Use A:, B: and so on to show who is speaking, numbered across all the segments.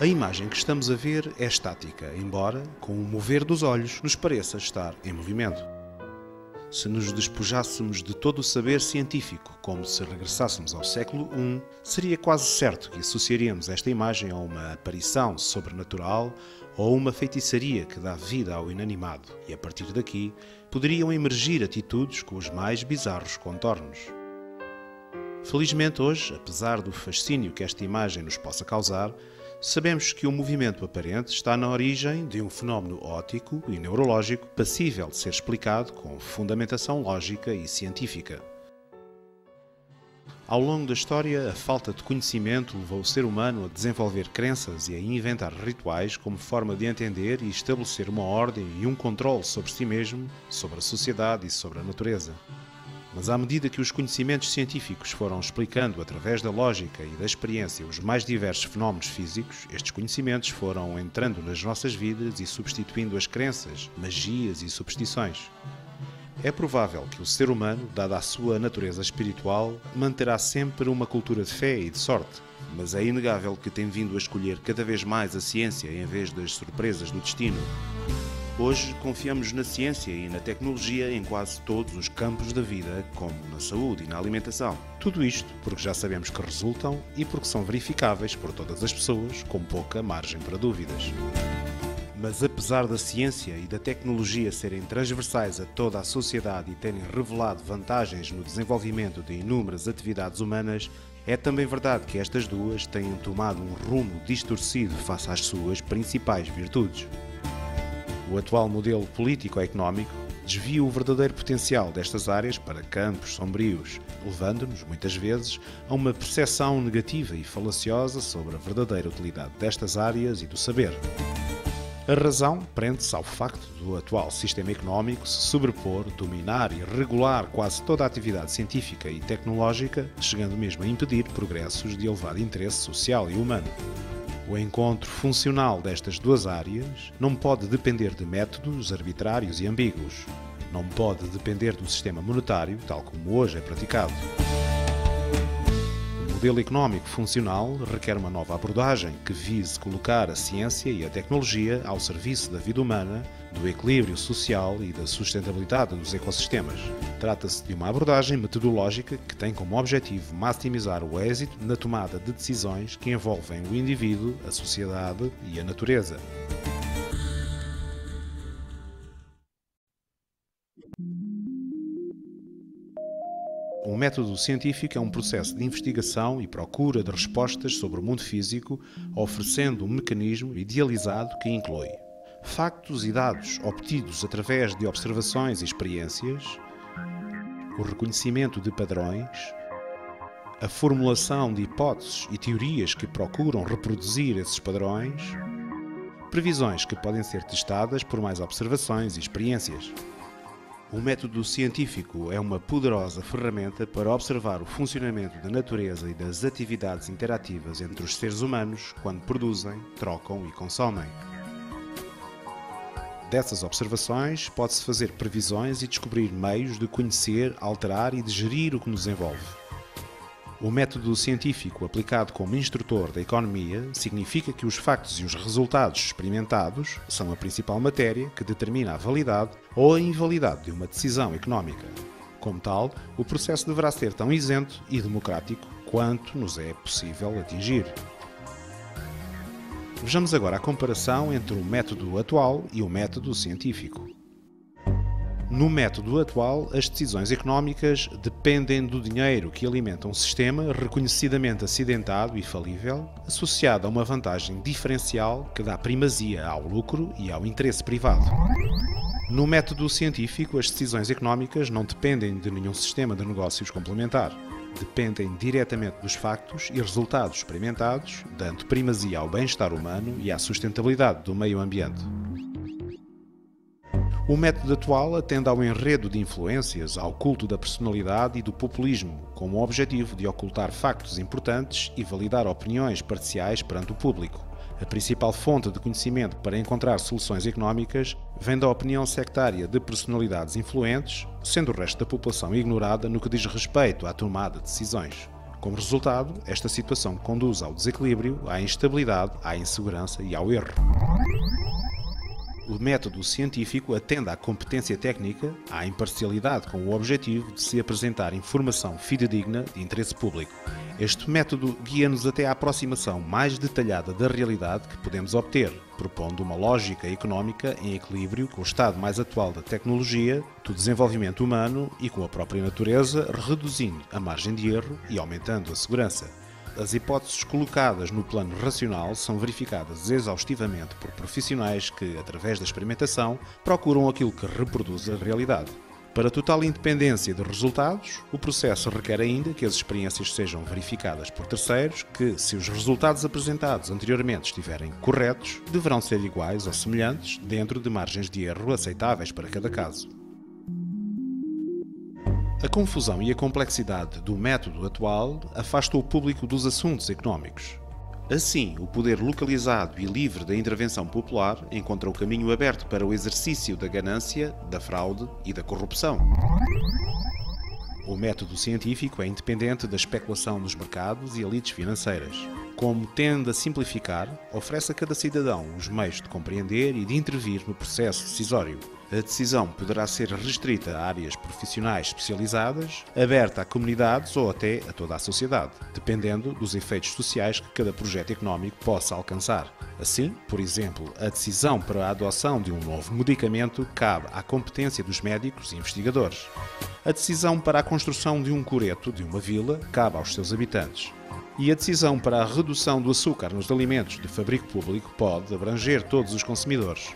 A: A imagem que estamos a ver é estática, embora, com o mover dos olhos, nos pareça estar em movimento. Se nos despojássemos de todo o saber científico, como se regressássemos ao século I, seria quase certo que associaríamos esta imagem a uma aparição sobrenatural ou uma feitiçaria que dá vida ao inanimado, e a partir daqui poderiam emergir atitudes com os mais bizarros contornos. Felizmente hoje, apesar do fascínio que esta imagem nos possa causar, sabemos que o movimento aparente está na origem de um fenómeno óptico e neurológico passível de ser explicado com fundamentação lógica e científica. Ao longo da história, a falta de conhecimento levou o ser humano a desenvolver crenças e a inventar rituais como forma de entender e estabelecer uma ordem e um controle sobre si mesmo, sobre a sociedade e sobre a natureza. Mas à medida que os conhecimentos científicos foram explicando através da lógica e da experiência os mais diversos fenómenos físicos, estes conhecimentos foram entrando nas nossas vidas e substituindo as crenças, magias e superstições. É provável que o ser humano, dada a sua natureza espiritual, manterá sempre uma cultura de fé e de sorte, mas é inegável que tem vindo a escolher cada vez mais a ciência em vez das surpresas do destino. Hoje confiamos na ciência e na tecnologia em quase todos os campos da vida, como na saúde e na alimentação. Tudo isto porque já sabemos que resultam e porque são verificáveis por todas as pessoas, com pouca margem para dúvidas. Mas apesar da ciência e da tecnologia serem transversais a toda a sociedade e terem revelado vantagens no desenvolvimento de inúmeras atividades humanas, é também verdade que estas duas têm tomado um rumo distorcido face às suas principais virtudes. O atual modelo político-económico desvia o verdadeiro potencial destas áreas para campos sombrios, levando-nos, muitas vezes, a uma percepção negativa e falaciosa sobre a verdadeira utilidade destas áreas e do saber. A razão prende-se ao facto do atual sistema económico se sobrepor, dominar e regular quase toda a atividade científica e tecnológica, chegando mesmo a impedir progressos de elevado interesse social e humano. O encontro funcional destas duas áreas não pode depender de métodos arbitrários e ambíguos. Não pode depender do sistema monetário, tal como hoje é praticado. O modelo económico funcional requer uma nova abordagem que vise colocar a ciência e a tecnologia ao serviço da vida humana, do equilíbrio social e da sustentabilidade dos ecossistemas. Trata-se de uma abordagem metodológica que tem como objetivo maximizar o êxito na tomada de decisões que envolvem o indivíduo, a sociedade e a natureza. O método científico é um processo de investigação e procura de respostas sobre o mundo físico, oferecendo um mecanismo idealizado que inclui factos e dados obtidos através de observações e experiências, o reconhecimento de padrões, a formulação de hipóteses e teorias que procuram reproduzir esses padrões, previsões que podem ser testadas por mais observações e experiências. O método científico é uma poderosa ferramenta para observar o funcionamento da natureza e das atividades interativas entre os seres humanos quando produzem, trocam e consomem. Dessas observações, pode-se fazer previsões e descobrir meios de conhecer, alterar e de gerir o que nos envolve. O método científico aplicado como instrutor da economia significa que os factos e os resultados experimentados são a principal matéria que determina a validade ou a invalidade de uma decisão económica. Como tal, o processo deverá ser tão isento e democrático quanto nos é possível atingir. Vejamos agora a comparação entre o método atual e o método científico. No método atual, as decisões económicas dependem do dinheiro que alimenta um sistema reconhecidamente acidentado e falível, associado a uma vantagem diferencial que dá primazia ao lucro e ao interesse privado. No método científico, as decisões económicas não dependem de nenhum sistema de negócios complementar. Dependem diretamente dos factos e resultados experimentados, dando primazia ao bem-estar humano e à sustentabilidade do meio ambiente. O método atual atende ao enredo de influências, ao culto da personalidade e do populismo, com o objetivo de ocultar factos importantes e validar opiniões parciais perante o público. A principal fonte de conhecimento para encontrar soluções económicas vem da opinião sectária de personalidades influentes, sendo o resto da população ignorada no que diz respeito à tomada de decisões. Como resultado, esta situação conduz ao desequilíbrio, à instabilidade, à insegurança e ao erro. O método científico atende à competência técnica, à imparcialidade com o objetivo de se apresentar informação fidedigna de interesse público. Este método guia-nos até à aproximação mais detalhada da realidade que podemos obter, propondo uma lógica económica em equilíbrio com o estado mais atual da tecnologia, do desenvolvimento humano e com a própria natureza, reduzindo a margem de erro e aumentando a segurança. As hipóteses colocadas no plano racional são verificadas exaustivamente por profissionais que, através da experimentação, procuram aquilo que reproduz a realidade. Para total independência de resultados, o processo requer ainda que as experiências sejam verificadas por terceiros que, se os resultados apresentados anteriormente estiverem corretos, deverão ser iguais ou semelhantes dentro de margens de erro aceitáveis para cada caso. A confusão e a complexidade do método atual afastam o público dos assuntos económicos. Assim, o poder localizado e livre da intervenção popular encontra o caminho aberto para o exercício da ganância, da fraude e da corrupção. O método científico é independente da especulação dos mercados e elites financeiras. Como tende a simplificar, oferece a cada cidadão os meios de compreender e de intervir no processo decisório. A decisão poderá ser restrita a áreas profissionais especializadas, aberta a comunidades ou até a toda a sociedade, dependendo dos efeitos sociais que cada projeto económico possa alcançar. Assim, por exemplo, a decisão para a adoção de um novo medicamento cabe à competência dos médicos e investigadores. A decisão para a construção de um coreto de uma vila cabe aos seus habitantes. E a decisão para a redução do açúcar nos alimentos de fabrico público pode abranger todos os consumidores.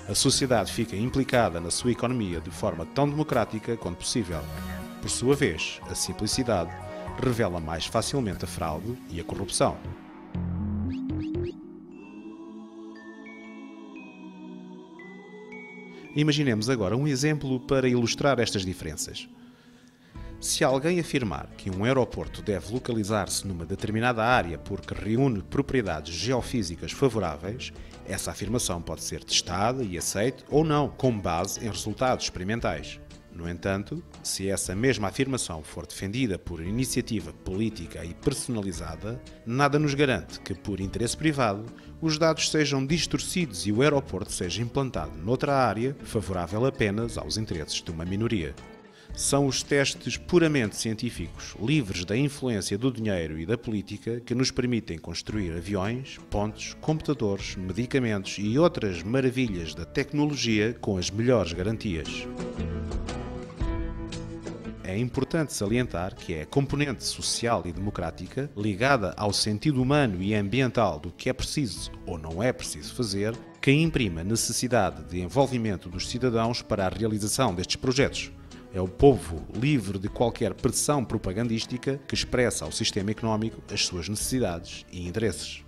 A: A sociedade fica implicada na sua economia de forma tão democrática quanto possível. Por sua vez, a simplicidade revela mais facilmente a fraude e a corrupção. Imaginemos agora um exemplo para ilustrar estas diferenças. Se alguém afirmar que um aeroporto deve localizar-se numa determinada área porque reúne propriedades geofísicas favoráveis, essa afirmação pode ser testada e aceita ou não, com base em resultados experimentais. No entanto, se essa mesma afirmação for defendida por iniciativa política e personalizada, nada nos garante que, por interesse privado, os dados sejam distorcidos e o aeroporto seja implantado noutra área favorável apenas aos interesses de uma minoria. São os testes puramente científicos, livres da influência do dinheiro e da política, que nos permitem construir aviões, pontes, computadores, medicamentos e outras maravilhas da tecnologia com as melhores garantias. É importante salientar que é a componente social e democrática, ligada ao sentido humano e ambiental do que é preciso ou não é preciso fazer, que imprime a necessidade de envolvimento dos cidadãos para a realização destes projetos. É o povo livre de qualquer pressão propagandística que expressa ao sistema económico as suas necessidades e interesses.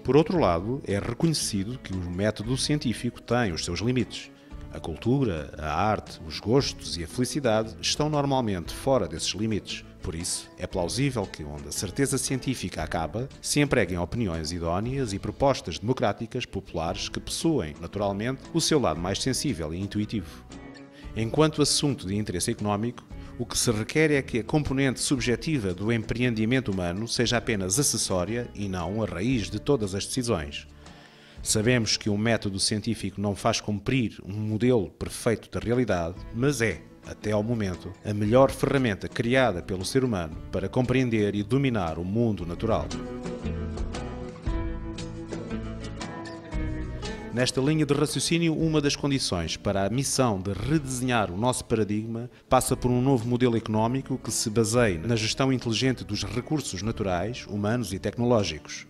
A: Por outro lado, é reconhecido que o método científico tem os seus limites. A cultura, a arte, os gostos e a felicidade estão normalmente fora desses limites. Por isso, é plausível que, onde a certeza científica acaba, se empreguem opiniões idóneas e propostas democráticas populares que possuem, naturalmente, o seu lado mais sensível e intuitivo. Enquanto assunto de interesse económico, o que se requer é que a componente subjetiva do empreendimento humano seja apenas acessória e não a raiz de todas as decisões. Sabemos que um método científico não faz cumprir um modelo perfeito da realidade, mas é, até ao momento, a melhor ferramenta criada pelo ser humano para compreender e dominar o mundo natural. Nesta linha de raciocínio, uma das condições para a missão de redesenhar o nosso paradigma passa por um novo modelo económico que se baseie na gestão inteligente dos recursos naturais, humanos e tecnológicos.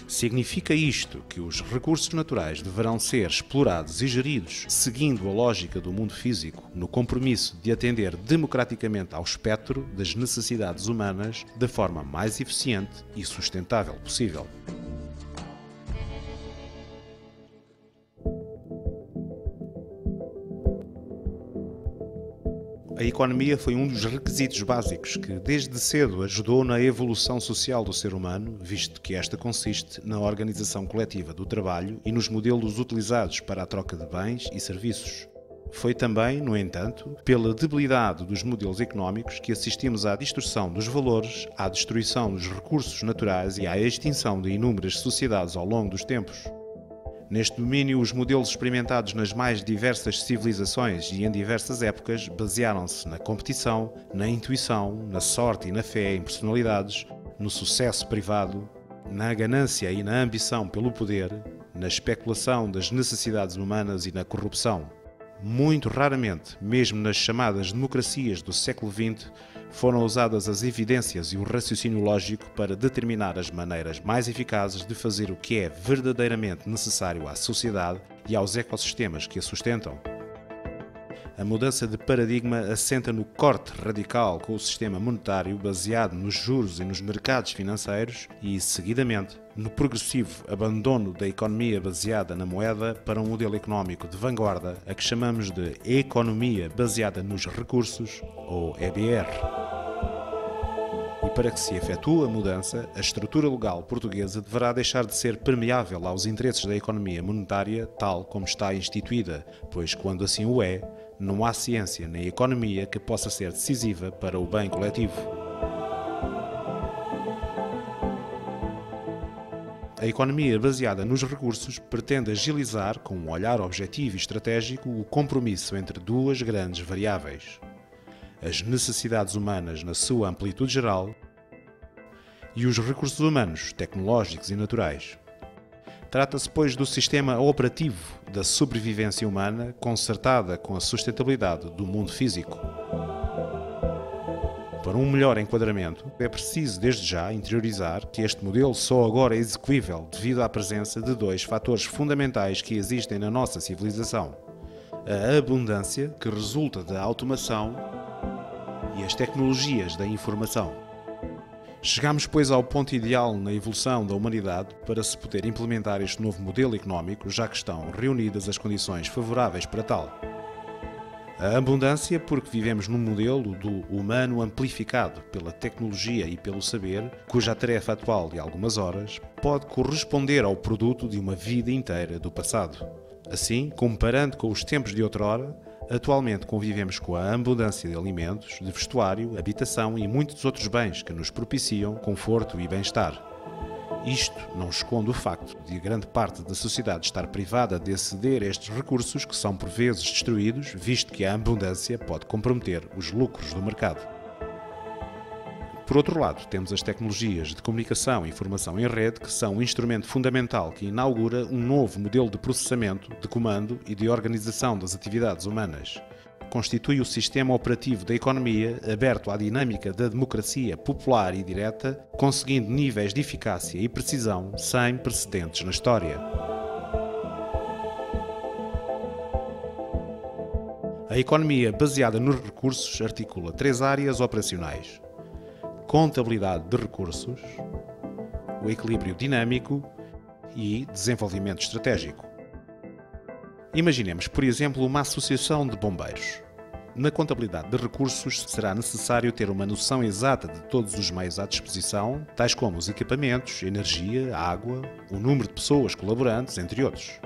A: Significa isto que os recursos naturais deverão ser explorados e geridos seguindo a lógica do mundo físico, no compromisso de atender democraticamente ao espectro das necessidades humanas da forma mais eficiente e sustentável possível. A economia foi um dos requisitos básicos que, desde cedo, ajudou na evolução social do ser humano, visto que esta consiste na organização coletiva do trabalho e nos modelos utilizados para a troca de bens e serviços. Foi também, no entanto, pela debilidade dos modelos económicos que assistimos à distorção dos valores, à destruição dos recursos naturais e à extinção de inúmeras sociedades ao longo dos tempos. Neste domínio, os modelos experimentados nas mais diversas civilizações e em diversas épocas basearam-se na competição, na intuição, na sorte e na fé em personalidades, no sucesso privado, na ganância e na ambição pelo poder, na especulação das necessidades humanas e na corrupção. Muito raramente, mesmo nas chamadas democracias do século XX, foram usadas as evidências e o raciocínio lógico para determinar as maneiras mais eficazes de fazer o que é verdadeiramente necessário à sociedade e aos ecossistemas que a sustentam. A mudança de paradigma assenta no corte radical com o sistema monetário baseado nos juros e nos mercados financeiros e, seguidamente, no progressivo abandono da economia baseada na moeda para um modelo económico de vanguarda a que chamamos de economia baseada nos recursos, ou EBR. E para que se efetue a mudança, a estrutura legal portuguesa deverá deixar de ser permeável aos interesses da economia monetária tal como está instituída, pois quando assim o é, não há ciência nem economia que possa ser decisiva para o bem coletivo. A economia baseada nos recursos pretende agilizar, com um olhar objetivo e estratégico, o compromisso entre duas grandes variáveis: as necessidades humanas na sua amplitude geral e os recursos humanos, tecnológicos e naturais. Trata-se, pois, do sistema operativo da sobrevivência humana concertada com a sustentabilidade do mundo físico. Para um melhor enquadramento, é preciso desde já interiorizar que este modelo só agora é execuível devido à presença de dois fatores fundamentais que existem na nossa civilização: a abundância, que resulta da automação, e as tecnologias da informação. Chegamos, pois, ao ponto ideal na evolução da humanidade para se poder implementar este novo modelo económico, já que estão reunidas as condições favoráveis para tal. A abundância, porque vivemos num modelo do humano amplificado pela tecnologia e pelo saber, cuja tarefa atual de algumas horas pode corresponder ao produto de uma vida inteira do passado. Assim, comparando com os tempos de outrora, atualmente convivemos com a abundância de alimentos, de vestuário, habitação e muitos outros bens que nos propiciam conforto e bem-estar. Isto não esconde o facto de grande parte da sociedade estar privada de aceder a estes recursos que são por vezes destruídos, visto que a abundância pode comprometer os lucros do mercado. Por outro lado, temos as tecnologias de comunicação e informação em rede, que são um instrumento fundamental que inaugura um novo modelo de processamento, de comando e de organização das atividades humanas. Constitui o sistema operativo da economia aberto à dinâmica da democracia popular e direta, conseguindo níveis de eficácia e precisão sem precedentes na história. A economia baseada nos recursos articula três áreas operacionais: contabilidade de recursos, o equilíbrio dinâmico e desenvolvimento estratégico. Imaginemos, por exemplo, uma associação de bombeiros. Na contabilidade de recursos será necessário ter uma noção exata de todos os meios à disposição, tais como os equipamentos, energia, água, o número de pessoas colaborantes, entre outros.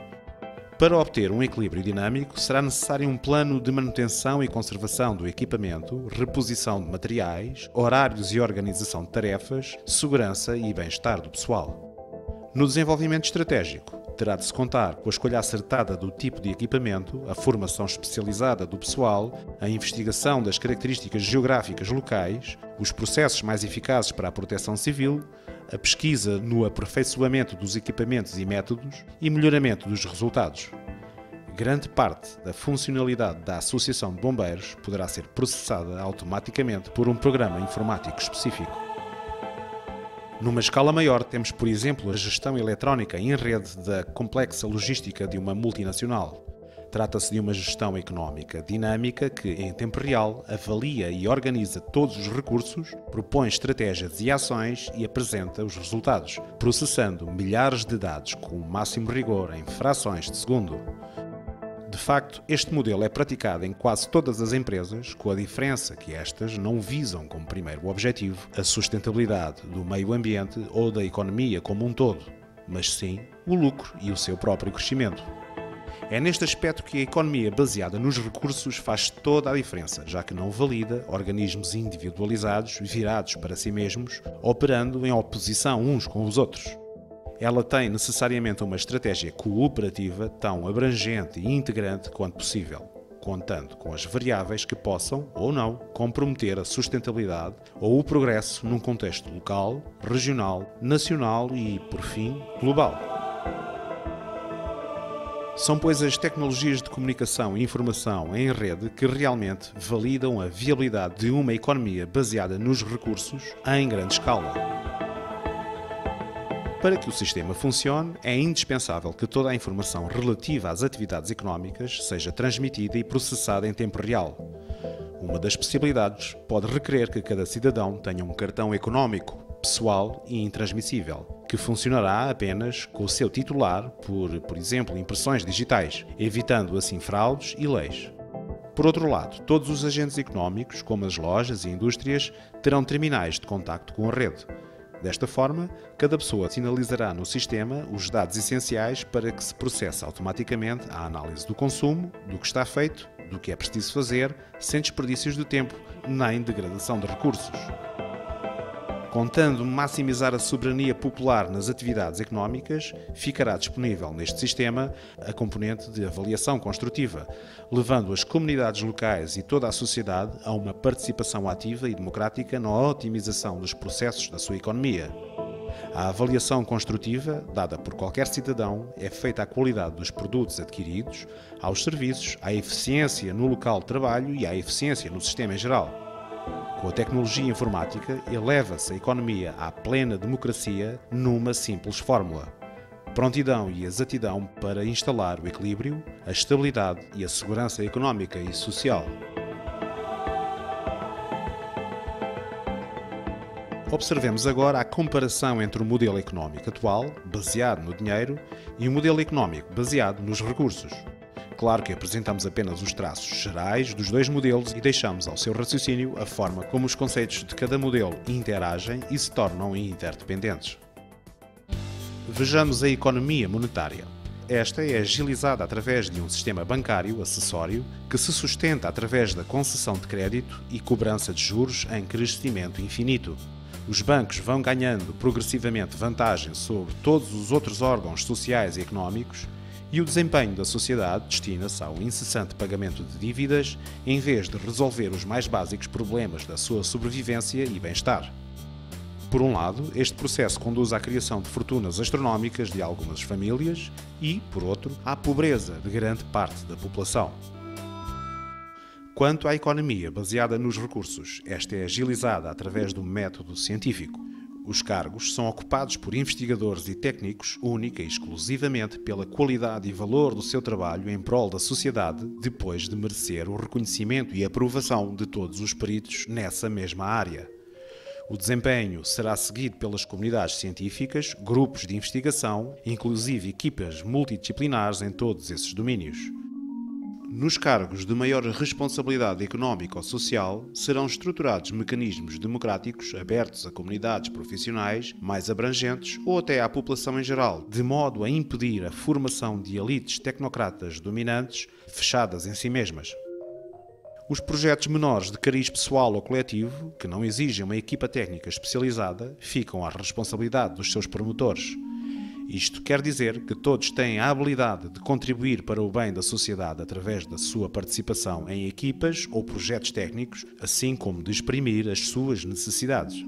A: Para obter um equilíbrio dinâmico, será necessário um plano de manutenção e conservação do equipamento, reposição de materiais, horários e organização de tarefas, segurança e bem-estar do pessoal. No desenvolvimento estratégico, terá de se contar com a escolha acertada do tipo de equipamento, a formação especializada do pessoal, a investigação das características geográficas locais, os processos mais eficazes para a proteção civil, a pesquisa no aperfeiçoamento dos equipamentos e métodos e melhoramento dos resultados. Grande parte da funcionalidade da Associação de Bombeiros poderá ser processada automaticamente por um programa informático específico. Numa escala maior, temos, por exemplo, a gestão eletrónica em rede da complexa logística de uma multinacional. Trata-se de uma gestão económica dinâmica que, em tempo real, avalia e organiza todos os recursos, propõe estratégias e ações e apresenta os resultados, processando milhares de dados com o máximo rigor em frações de segundo. De facto, este modelo é praticado em quase todas as empresas, com a diferença que estas não visam como primeiro objetivo a sustentabilidade do meio ambiente ou da economia como um todo, mas sim o lucro e o seu próprio crescimento. É neste aspecto que a economia baseada nos recursos faz toda a diferença, já que não valida organismos individualizados virados para si mesmos, operando em oposição uns com os outros. Ela tem necessariamente uma estratégia cooperativa tão abrangente e integrante quanto possível, contando com as variáveis que possam, ou não, comprometer a sustentabilidade ou o progresso num contexto local, regional, nacional e, por fim, global. São, pois, as tecnologias de comunicação e informação em rede que realmente validam a viabilidade de uma economia baseada nos recursos em grande escala. Para que o sistema funcione, é indispensável que toda a informação relativa às atividades económicas seja transmitida e processada em tempo real. Uma das possibilidades pode requerer que cada cidadão tenha um cartão económico, pessoal e intransmissível, que funcionará apenas com o seu titular por exemplo, impressões digitais, evitando assim fraudes e leis. Por outro lado, todos os agentes económicos, como as lojas e indústrias, terão terminais de contacto com a rede. Desta forma, cada pessoa sinalizará no sistema os dados essenciais para que se processe automaticamente a análise do consumo, do que está feito, do que é preciso fazer, sem desperdícios de tempo nem degradação de recursos. Contando maximizar a soberania popular nas atividades económicas, ficará disponível neste sistema a componente de avaliação construtiva, levando as comunidades locais e toda a sociedade a uma participação ativa e democrática na otimização dos processos da sua economia. A avaliação construtiva, dada por qualquer cidadão, é feita à qualidade dos produtos adquiridos, aos serviços, à eficiência no local de trabalho e à eficiência no sistema em geral. Com a tecnologia informática, eleva-se a economia à plena democracia numa simples fórmula: prontidão e exatidão para instalar o equilíbrio, a estabilidade e a segurança económica e social. Observemos agora a comparação entre o modelo económico atual, baseado no dinheiro, e o modelo económico baseado nos recursos. Claro que apresentamos apenas os traços gerais dos dois modelos e deixamos ao seu raciocínio a forma como os conceitos de cada modelo interagem e se tornam interdependentes. Vejamos a economia monetária. Esta é agilizada através de um sistema bancário acessório que se sustenta através da concessão de crédito e cobrança de juros em crescimento infinito. Os bancos vão ganhando progressivamente vantagem sobre todos os outros órgãos sociais e económicos, e o desempenho da sociedade destina-se ao incessante pagamento de dívidas em vez de resolver os mais básicos problemas da sua sobrevivência e bem-estar. Por um lado, este processo conduz à criação de fortunas astronómicas de algumas famílias e, por outro, à pobreza de grande parte da população. Quanto à economia baseada nos recursos, esta é agilizada através do método científico. Os cargos são ocupados por investigadores e técnicos única e exclusivamente pela qualidade e valor do seu trabalho em prol da sociedade, depois de merecer o reconhecimento e aprovação de todos os peritos nessa mesma área. O desempenho será seguido pelas comunidades científicas, grupos de investigação, inclusive equipas multidisciplinares em todos esses domínios. Nos cargos de maior responsabilidade económica ou social, serão estruturados mecanismos democráticos abertos a comunidades profissionais mais abrangentes ou até à população em geral, de modo a impedir a formação de elites tecnocratas dominantes fechadas em si mesmas. Os projetos menores de cariz pessoal ou coletivo, que não exigem uma equipa técnica especializada, ficam à responsabilidade dos seus promotores. Isto quer dizer que todos têm a habilidade de contribuir para o bem da sociedade através da sua participação em equipas ou projetos técnicos, assim como de exprimir as suas necessidades.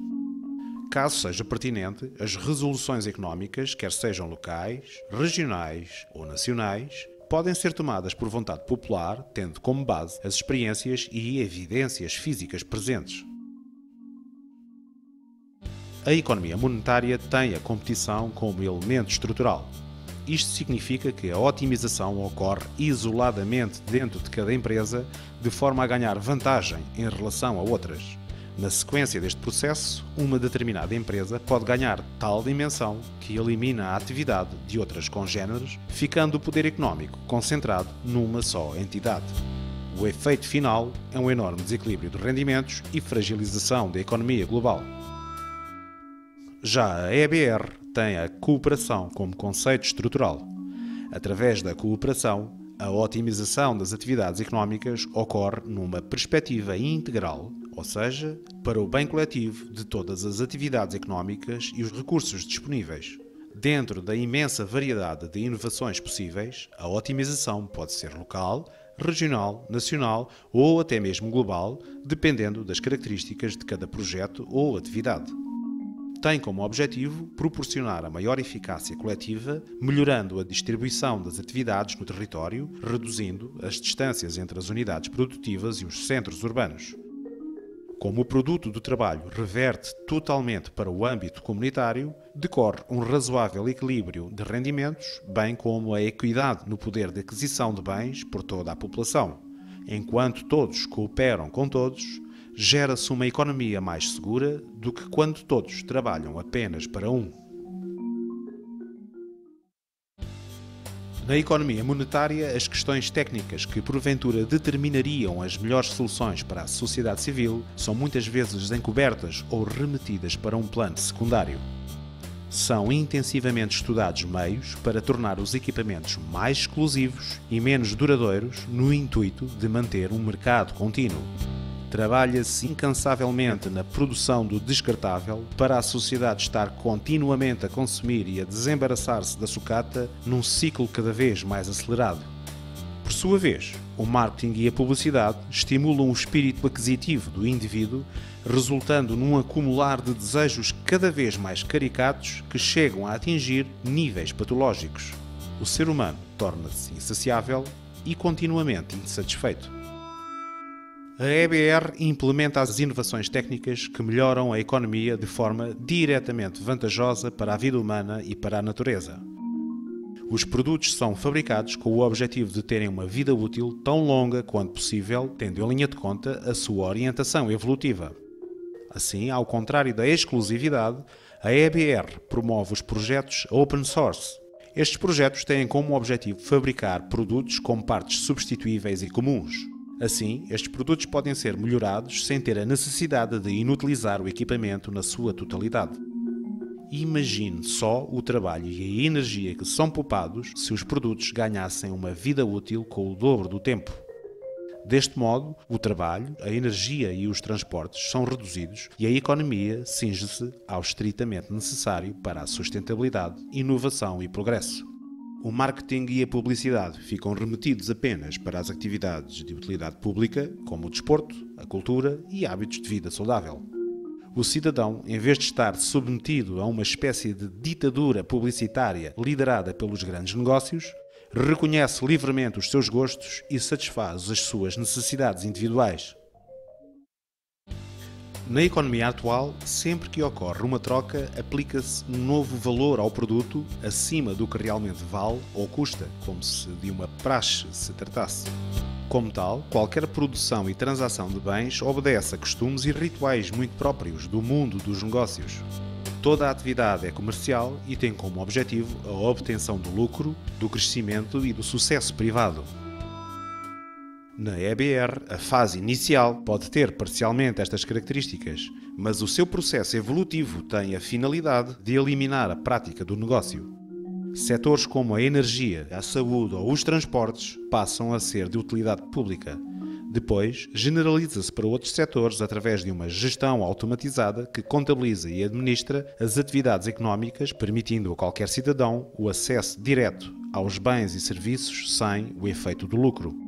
A: Caso seja pertinente, as resoluções económicas, quer sejam locais, regionais ou nacionais, podem ser tomadas por vontade popular, tendo como base as experiências e evidências físicas presentes. A economia monetária tem a competição como elemento estrutural. Isto significa que a otimização ocorre isoladamente dentro de cada empresa, de forma a ganhar vantagem em relação a outras. Na sequência deste processo, uma determinada empresa pode ganhar tal dimensão que elimina a atividade de outras congêneres, ficando o poder económico concentrado numa só entidade. O efeito final é um enorme desequilíbrio de rendimentos e fragilização da economia global. Já a EBR tem a cooperação como conceito estrutural. Através da cooperação, A otimização das atividades económicas ocorre numa perspectiva integral, ou seja, para o bem coletivo de todas as atividades económicas e os recursos disponíveis. Dentro da imensa variedade de inovações possíveis, a otimização pode ser local, regional, nacional ou até mesmo global, dependendo das características de cada projeto ou atividade. Tem como objetivo proporcionar a maior eficácia coletiva, melhorando a distribuição das atividades no território, reduzindo as distâncias entre as unidades produtivas e os centros urbanos. Como o produto do trabalho reverte totalmente para o âmbito comunitário, decorre um razoável equilíbrio de rendimentos, bem como a equidade no poder de aquisição de bens por toda a população. Enquanto todos cooperam com todos, gera-se uma economia mais segura do que quando todos trabalham apenas para um. Na economia monetária, as questões técnicas que porventura determinariam as melhores soluções para a sociedade civil são muitas vezes encobertas ou remetidas para um plano secundário. São intensivamente estudados meios para tornar os equipamentos mais exclusivos e menos duradouros no intuito de manter um mercado contínuo. Trabalha-se incansavelmente na produção do descartável para a sociedade estar continuamente a consumir e a desembaraçar-se da sucata num ciclo cada vez mais acelerado. Por sua vez, o marketing e a publicidade estimulam o espírito aquisitivo do indivíduo, resultando num acumular de desejos cada vez mais caricatos que chegam a atingir níveis patológicos. O ser humano torna-se insaciável e continuamente insatisfeito. A EBR implementa as inovações técnicas que melhoram a economia de forma diretamente vantajosa para a vida humana e para a natureza. Os produtos são fabricados com o objetivo de terem uma vida útil tão longa quanto possível, tendo em linha de conta a sua orientação evolutiva. Assim, ao contrário da exclusividade, a EBR promove os projetos open source. Estes projetos têm como objetivo fabricar produtos com partes substituíveis e comuns. Assim, estes produtos podem ser melhorados sem ter a necessidade de inutilizar o equipamento na sua totalidade. Imagine só o trabalho e a energia que são poupados se os produtos ganhassem uma vida útil com o dobro do tempo. Deste modo, o trabalho, a energia e os transportes são reduzidos e a economia cinge-se ao estritamente necessário para a sustentabilidade, inovação e progresso. O marketing e a publicidade ficam remetidos apenas para as atividades de utilidade pública, como o desporto, a cultura e hábitos de vida saudável. O cidadão, em vez de estar submetido a uma espécie de ditadura publicitária liderada pelos grandes negócios, reconhece livremente os seus gostos e satisfaz as suas necessidades individuais. Na economia atual, sempre que ocorre uma troca, aplica-se um novo valor ao produto acima do que realmente vale ou custa, como se de uma praxe se tratasse. Como tal, qualquer produção e transação de bens obedece a costumes e rituais muito próprios do mundo dos negócios. Toda a atividade é comercial e tem como objetivo a obtenção do lucro, do crescimento e do sucesso privado. Na EBR, a fase inicial pode ter parcialmente estas características, mas o seu processo evolutivo tem a finalidade de eliminar a prática do negócio. Setores como a energia, a saúde ou os transportes passam a ser de utilidade pública. Depois, generaliza-se para outros setores através de uma gestão automatizada que contabiliza e administra as atividades económicas, permitindo a qualquer cidadão o acesso direto aos bens e serviços sem o efeito do lucro.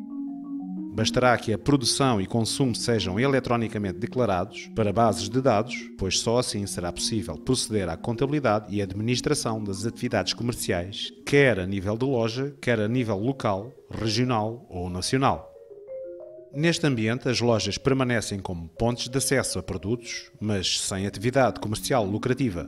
A: Bastará que a produção e consumo sejam eletronicamente declarados para bases de dados, pois só assim será possível proceder à contabilidade e administração das atividades comerciais, quer a nível de loja, quer a nível local, regional ou nacional. Neste ambiente, as lojas permanecem como pontos de acesso a produtos, mas sem atividade comercial lucrativa.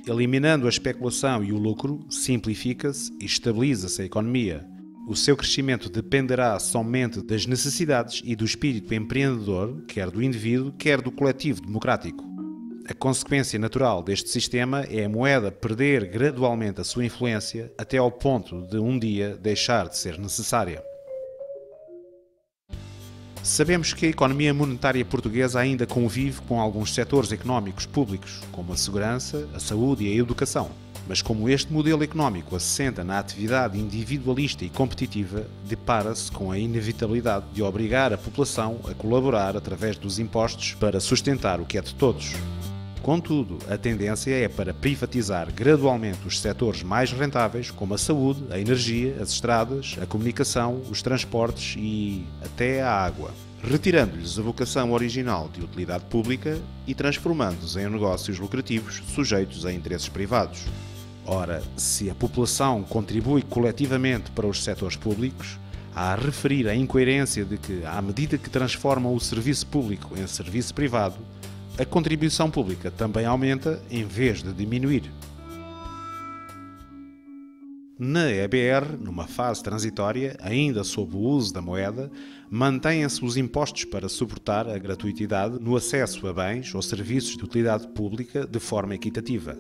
A: Eliminando a especulação e o lucro, simplifica-se e estabiliza-se a economia. O seu crescimento dependerá somente das necessidades e do espírito empreendedor, quer do indivíduo, quer do coletivo democrático. A consequência natural deste sistema é a moeda perder gradualmente a sua influência até ao ponto de um dia deixar de ser necessária. Sabemos que a economia monetária portuguesa ainda convive com alguns setores económicos públicos, como a segurança, a saúde e a educação. Mas como este modelo económico assenta na atividade individualista e competitiva, depara-se com a inevitabilidade de obrigar a população a colaborar através dos impostos para sustentar o que é de todos. Contudo, a tendência é para privatizar gradualmente os setores mais rentáveis, como a saúde, a energia, as estradas, a comunicação, os transportes e até a água, retirando-lhes a vocação original de utilidade pública e transformando-os em negócios lucrativos sujeitos a interesses privados. Ora, se a população contribui coletivamente para os setores públicos, há a referir a incoerência de que, à medida que transformam o serviço público em serviço privado, a contribuição pública também aumenta em vez de diminuir. Na EBR, numa fase transitória, ainda sob o uso da moeda, mantêm-se os impostos para suportar a gratuitidade no acesso a bens ou serviços de utilidade pública de forma equitativa.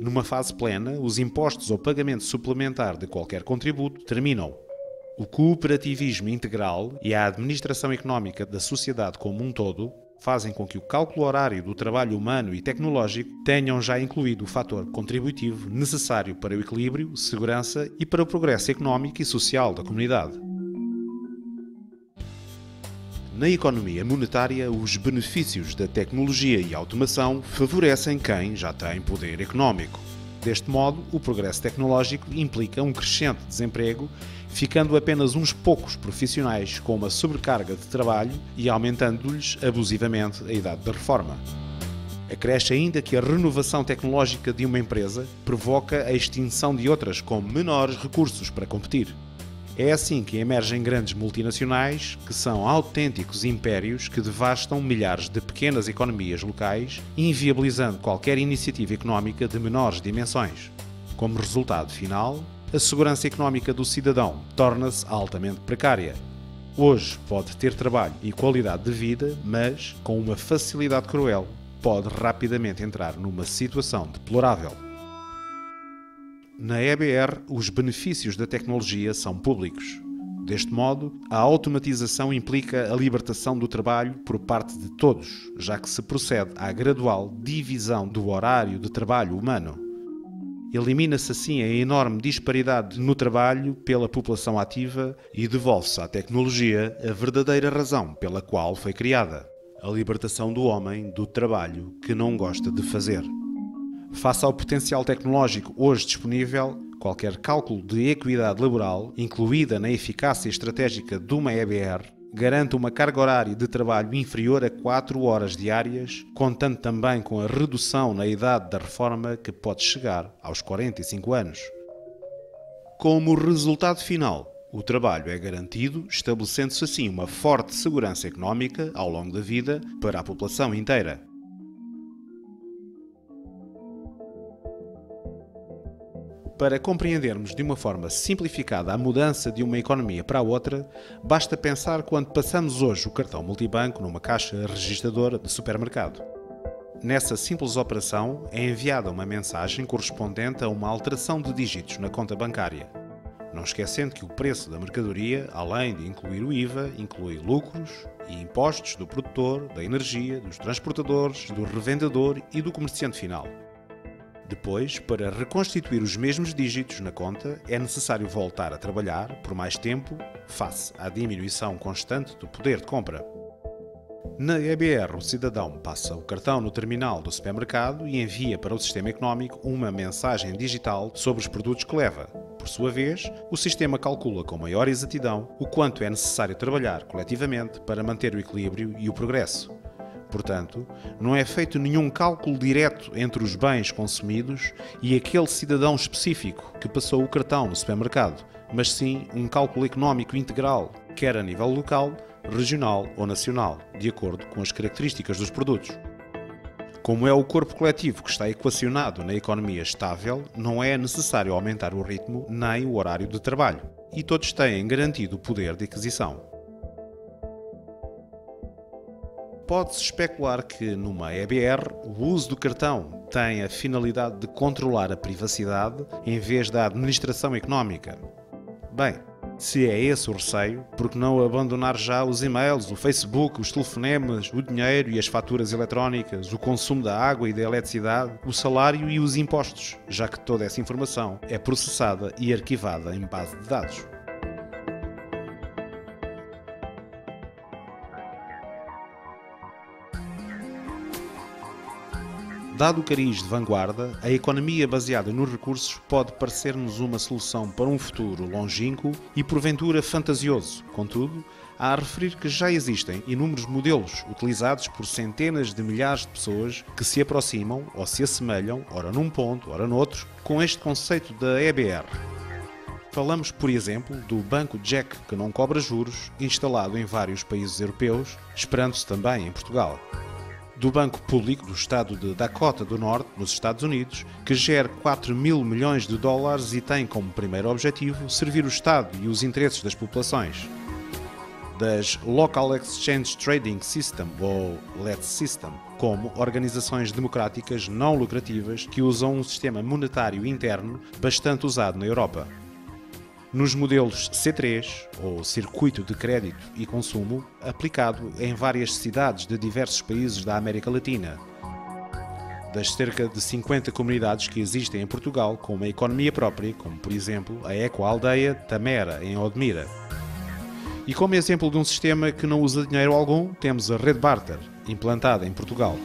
A: Numa fase plena, os impostos ou pagamento suplementar de qualquer contributo terminam. O cooperativismo integral e a administração económica da sociedade como um todo fazem com que o cálculo horário do trabalho humano e tecnológico tenham já incluído o fator contributivo necessário para o equilíbrio, segurança e para o progresso económico e social da comunidade. Na economia monetária, os benefícios da tecnologia e automação favorecem quem já tem poder económico. Deste modo, o progresso tecnológico implica um crescente desemprego, ficando apenas uns poucos profissionais com uma sobrecarga de trabalho e aumentando-lhes abusivamente a idade da reforma. Acresce ainda que a renovação tecnológica de uma empresa provoca a extinção de outras com menores recursos para competir. É assim que emergem grandes multinacionais, que são autênticos impérios que devastam milhares de pequenas economias locais, inviabilizando qualquer iniciativa económica de menores dimensões. Como resultado final, a segurança económica do cidadão torna-se altamente precária. Hoje pode ter trabalho e qualidade de vida, mas, com uma facilidade cruel, pode rapidamente entrar numa situação deplorável. Na EBR, os benefícios da tecnologia são públicos. Deste modo, a automatização implica a libertação do trabalho por parte de todos, já que se procede à gradual divisão do horário de trabalho humano. Elimina-se assim a enorme disparidade no trabalho pela população ativa e devolve-se à tecnologia a verdadeira razão pela qual foi criada: a libertação do homem do trabalho que não gosta de fazer. Face ao potencial tecnológico hoje disponível, qualquer cálculo de equidade laboral, incluída na eficácia estratégica de uma EBR, garante uma carga horária de trabalho inferior a 4 horas diárias, contando também com a redução na idade da reforma que pode chegar aos 45 anos. Como resultado final, o trabalho é garantido, estabelecendo-se assim uma forte segurança económica ao longo da vida para a população inteira. Para compreendermos de uma forma simplificada a mudança de uma economia para a outra, basta pensar quando passamos hoje o cartão multibanco numa caixa registradora de supermercado. Nessa simples operação é enviada uma mensagem correspondente a uma alteração de dígitos na conta bancária. Não esquecendo que o preço da mercadoria, além de incluir o IVA, inclui lucros e impostos do produtor, da energia, dos transportadores, do revendedor e do comerciante final. Depois, para reconstituir os mesmos dígitos na conta, é necessário voltar a trabalhar por mais tempo face à diminuição constante do poder de compra. Na EBR, o cidadão passa o cartão no terminal do supermercado e envia para o sistema económico uma mensagem digital sobre os produtos que leva. Por sua vez, o sistema calcula com maior exatidão o quanto é necessário trabalhar coletivamente para manter o equilíbrio e o progresso. Portanto, não é feito nenhum cálculo direto entre os bens consumidos e aquele cidadão específico que passou o cartão no supermercado, mas sim um cálculo económico integral, quer a nível local, regional ou nacional, de acordo com as características dos produtos. Como é o corpo coletivo que está equacionado na economia estável, não é necessário aumentar o ritmo nem o horário de trabalho, e todos têm garantido o poder de aquisição. Pode-se especular que, numa EBR, o uso do cartão tem a finalidade de controlar a privacidade em vez da administração económica. Bem, Se é esse o receio, por que não abandonar já os e-mails, o Facebook, os telefonemas, o dinheiro e as faturas eletrónicas, o consumo da água e da eletricidade, o salário e os impostos, já que toda essa informação é processada e arquivada em base de dados? Dado o cariz de vanguarda, a economia baseada nos recursos pode parecer-nos uma solução para um futuro longínquo e porventura fantasioso. Contudo, há a referir que já existem inúmeros modelos utilizados por centenas de milhares de pessoas que se aproximam ou se assemelham, ora num ponto, ora noutro, com este conceito da EBR. Falamos, por exemplo, do Banco Jack, que não cobra juros, instalado em vários países europeus, esperando-se também em Portugal. Do Banco Público do Estado de Dakota do Norte, nos Estados Unidos, que gera 4 mil milhões de dólares e tem como primeiro objetivo servir o Estado e os interesses das populações. Das Local Exchange Trading System, ou LET System, como organizações democráticas não lucrativas que usam um sistema monetário interno bastante usado na Europa. Nos modelos C3, ou Circuito de Crédito e Consumo, aplicado em várias cidades de diversos países da América Latina. Das cerca de 50 comunidades que existem em Portugal com uma economia própria, como por exemplo a Ecoaldeia Tamera, em Odmira. E como exemplo de um sistema que não usa dinheiro algum, temos a Rede Barter, implantada em Portugal.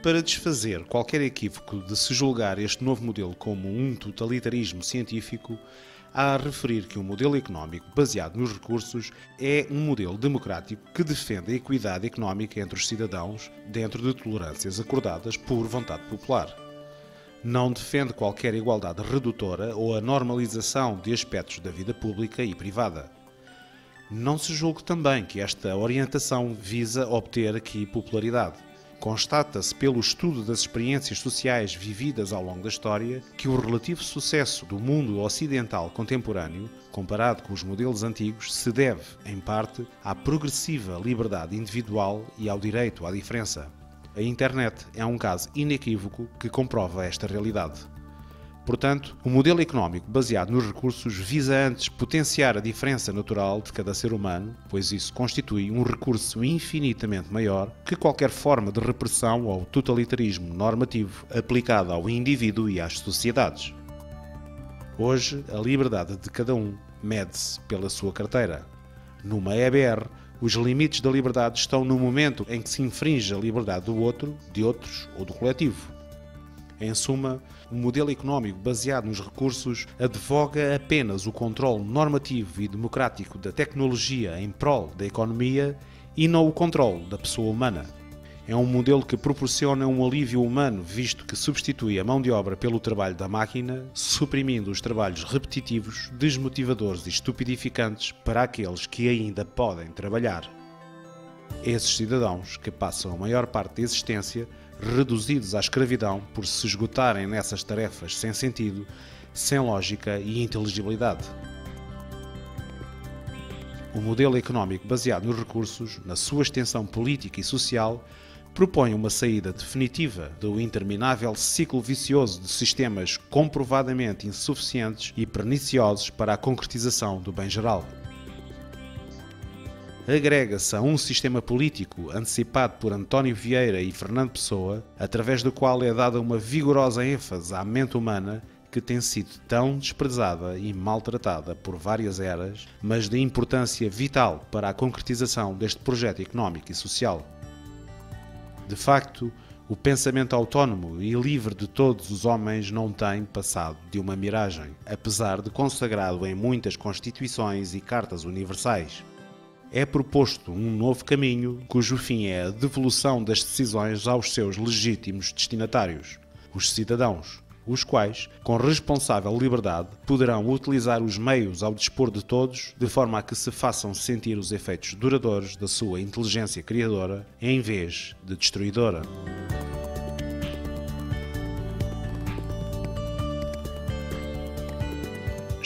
A: Para desfazer qualquer equívoco de se julgar este novo modelo como um totalitarismo científico, há a referir que um modelo económico baseado nos recursos é um modelo democrático que defende a equidade económica entre os cidadãos dentro de tolerâncias acordadas por vontade popular. Não defende qualquer igualdade redutora ou a normalização de aspectos da vida pública e privada. Não se julgue também que esta orientação visa obter aqui popularidade. Constata-se pelo estudo das experiências sociais vividas ao longo da história que o relativo sucesso do mundo ocidental contemporâneo, comparado com os modelos antigos, se deve, em parte, à progressiva liberdade individual e ao direito à diferença. A internet é um caso inequívoco que comprova esta realidade. Portanto, o modelo económico baseado nos recursos visa antes potenciar a diferença natural de cada ser humano, pois isso constitui um recurso infinitamente maior que qualquer forma de repressão ou totalitarismo normativo aplicado ao indivíduo e às sociedades. Hoje, a liberdade de cada um mede-se pela sua carteira. Numa EBR, os limites da liberdade estão no momento em que se infringe a liberdade do outro, de outros ou do coletivo. Em suma, o modelo económico baseado nos recursos advoga apenas o controle normativo e democrático da tecnologia em prol da economia e não o controle da pessoa humana. É um modelo que proporciona um alívio humano, visto que substitui a mão de obra pelo trabalho da máquina, suprimindo os trabalhos repetitivos, desmotivadores e estupidificantes para aqueles que ainda podem trabalhar. Esses cidadãos que passam a maior parte da existência reduzidos à escravidão por se esgotarem nessas tarefas sem sentido, sem lógica e inteligibilidade. O modelo económico baseado nos recursos, na sua extensão política e social, propõe uma saída definitiva do interminável ciclo vicioso de sistemas comprovadamente insuficientes e perniciosos para a concretização do bem geral. Agrega-se a um sistema político antecipado por António Vieira e Fernando Pessoa, através do qual é dada uma vigorosa ênfase à mente humana que tem sido tão desprezada e maltratada por várias eras, mas de importância vital para a concretização deste projeto económico e social. De facto, o pensamento autónomo e livre de todos os homens não tem passado de uma miragem, apesar de consagrado em muitas constituições e cartas universais. É proposto um novo caminho, cujo fim é a devolução das decisões aos seus legítimos destinatários, os cidadãos, os quais, com responsável liberdade, poderão utilizar os meios ao dispor de todos, de forma a que se façam sentir os efeitos duradouros da sua inteligência criadora, em vez de destruidora.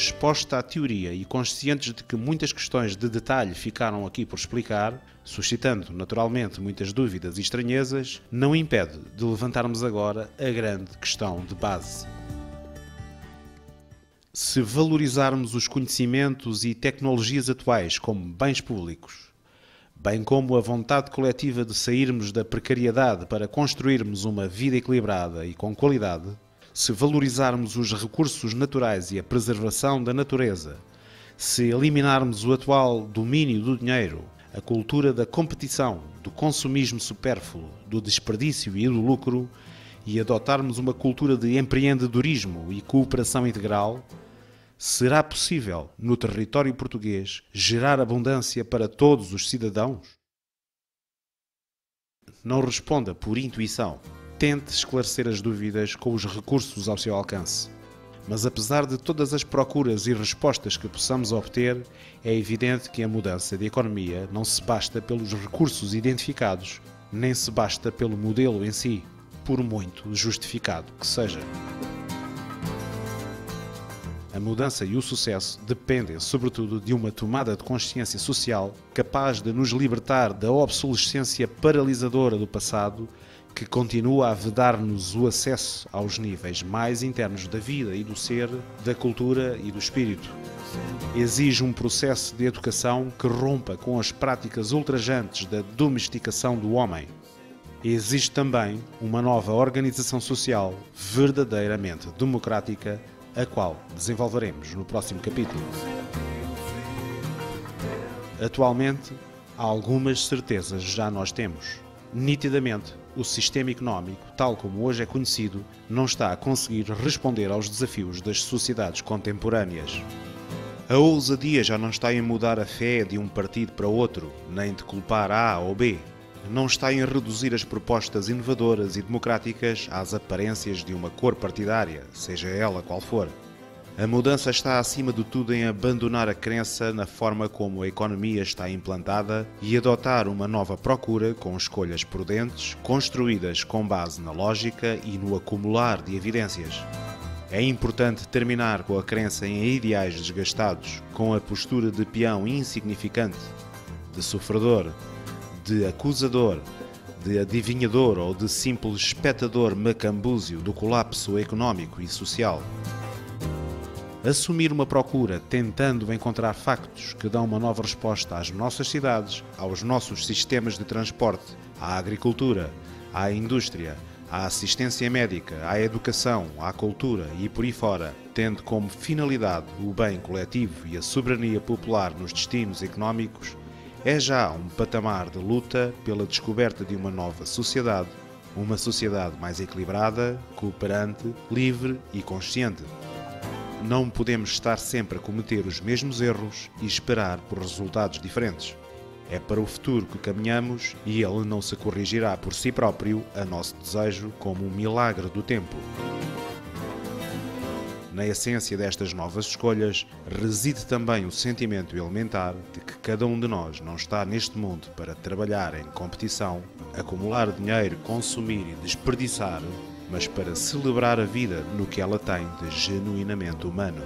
A: exposta à teoria e conscientes de que muitas questões de detalhe ficaram aqui por explicar, suscitando naturalmente muitas dúvidas e estranhezas, não impede de levantarmos agora a grande questão de base. Se valorizarmos os conhecimentos e tecnologias atuais como bens públicos, bem como a vontade coletiva de sairmos da precariedade para construirmos uma vida equilibrada e com qualidade, se valorizarmos os recursos naturais e a preservação da natureza, se eliminarmos o atual domínio do dinheiro, a cultura da competição, do consumismo supérfluo, do desperdício e do lucro, e adotarmos uma cultura de empreendedorismo e cooperação integral, será possível, no território português, gerar abundância para todos os cidadãos? Não responda por intuição. Tente esclarecer as dúvidas com os recursos ao seu alcance. Mas apesar de todas as procuras e respostas que possamos obter, é evidente que a mudança de economia não se basta pelos recursos identificados, nem se basta pelo modelo em si, por muito justificado que seja. A mudança e o sucesso dependem, sobretudo, de uma tomada de consciência social capaz de nos libertar da obsolescência paralisadora do passado, que continua a vedar-nos o acesso aos níveis mais internos da vida e do ser, da cultura e do espírito. Exige um processo de educação que rompa com as práticas ultrajantes da domesticação do homem. Existe também uma nova organização social verdadeiramente democrática, a qual desenvolveremos no próximo capítulo. Atualmente, algumas certezas já nós temos. Nitidamente, o sistema económico, tal como hoje é conhecido, não está a conseguir responder aos desafios das sociedades contemporâneas. A ousadia já não está em mudar a fé de um partido para outro, nem de culpar A ou B. Não está em reduzir as propostas inovadoras e democráticas às aparências de uma cor partidária, seja ela qual for. A mudança está acima de tudo em abandonar a crença na forma como a economia está implantada e adotar uma nova procura com escolhas prudentes, construídas com base na lógica e no acumular de evidências. É importante terminar com a crença em ideais desgastados, com a postura de peão insignificante, de sofredor, de acusador, de adivinhador ou de simples espectador macambúzio do colapso económico e social. Assumir uma procura tentando encontrar factos que dão uma nova resposta às nossas cidades, aos nossos sistemas de transporte, à agricultura, à indústria, à assistência médica, à educação, à cultura e por aí fora, tendo como finalidade o bem coletivo e a soberania popular nos destinos económicos, é já um patamar de luta pela descoberta de uma nova sociedade, uma sociedade mais equilibrada, cooperante, livre e consciente. Não podemos estar sempre a cometer os mesmos erros e esperar por resultados diferentes. É para o futuro que caminhamos e ele não se corrigirá por si próprio a nosso desejo como um milagre do tempo. Na essência destas novas escolhas reside também o sentimento elementar de que cada um de nós não está neste mundo para trabalhar em competição, acumular dinheiro, consumir e desperdiçar, mas para celebrar a vida no que ela tem de genuinamente humano.